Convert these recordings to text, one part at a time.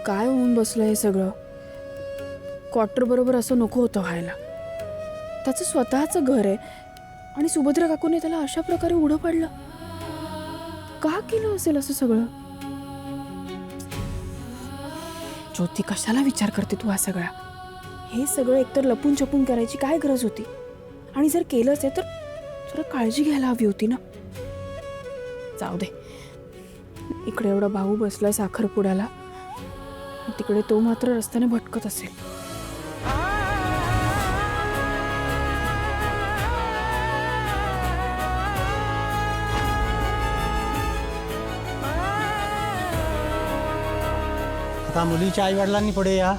काय होऊन बसलं हे सगळं? क्वार्टर बरोबर असं नको होतं व्हायला. त्याचं स्वतःचं घर आहे आणि सुभद्रा काकूने त्याला अशा प्रकारे उडं पाडलं. का केलं असेल असं सगळं? ज्योती, कशाला विचार करते तू हा सगळा? हे सगळं एकतर लपून छपून करायची काय गरज होती? आणि जर केलंच आहे तर जरा काळजी घ्यायला हवी होती ना. जाऊ दे, इकडे एवढा भाऊ बसलाय साखरपुड्याला, तिकडे तो मात्र रस्त्याने भटकत असेल. आता मुलीच्या आई वडिलांनी पुढे या.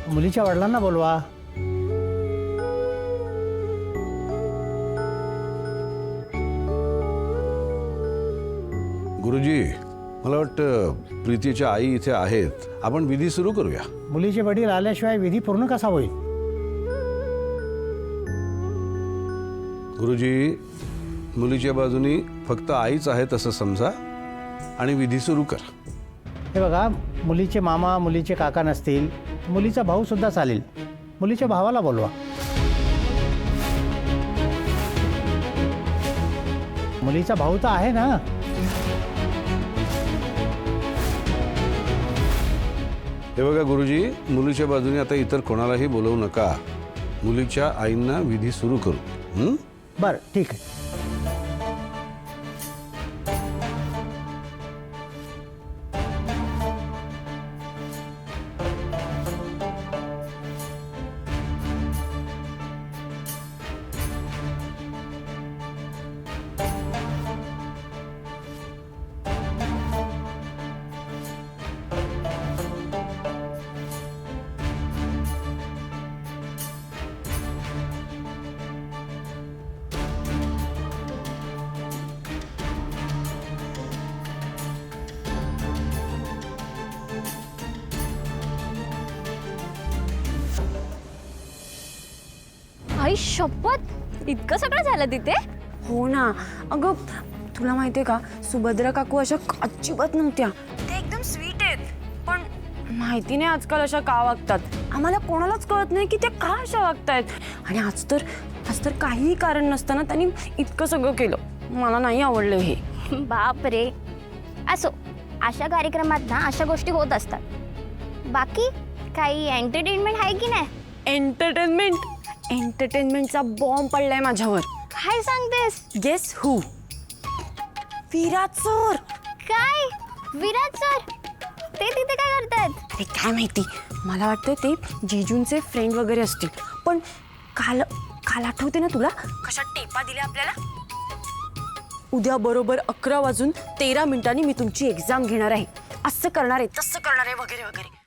मुलीच्या वडिलांना बोलवा. गुरुजी, मला वाटतं प्रीतीच्या आई इथे आहेत. आपण विधी सुरू करूया. मुलीचे वडील आल्याशिवाय विधी पूर्ण कसा होईल? गुरुजी, मुलीच्या बाजूनी फक्त आईच आहेत असं समजा आणि विधी सुरू कर. हे बघा, मुलीचे मामा मुलीचे काका नसतील, मुलीचा भाऊ सुद्धा चालेल. मुलीच्या भावाला बोलवा. मुलीचा भाऊ तर आहे ना. हे बघा गुरुजी, मुलीच्या बाजूने आता इतर कोणालाही बोलवू नका. मुलीच्या आईंना विधी सुरू करू. बरं, ठीक आहे. आई शपथ, इतकं सगळं झालं तिथे? हो ना. अगं, तुला माहितीये का, सुभद्रा काकू अशा अजिबात नव्हत्या. ते एकदम स्वीट आहेत, पण माहिती नाही आजकाल अशा का वागतात. आम्हाला कोणालाच कळत नाही की त्या का अशा वागतायत. आणि आज तर काहीही कारण नसताना त्यांनी इतकं सगळं केलं. मला नाही आवडलं हे. बाप रे. असो, अशा कार्यक्रमात ना अशा गोष्टी होत असतात. बाकी काही एंटरटेनमेंट आहे की नाही? एंटरटेनमेंटचा बॉम्ब पडलाय माझ्यावर. काय सांगतेस? गेस हू? विराट सर. काय? विराट सर ते तिथे काय करतायत? अरे काय माहिती, मला वाटतं ते जीजूंचे फ्रेंड वगैरे असतील. पण काल आठवते ना तुला, कशा टेपा दिल्या आपल्याला? उद्या बरोबर 11:13 मी तुमची एक्झाम घेणार आहे, असं करणार आहे, तसं करणार आहे, वगैरे वगैरे.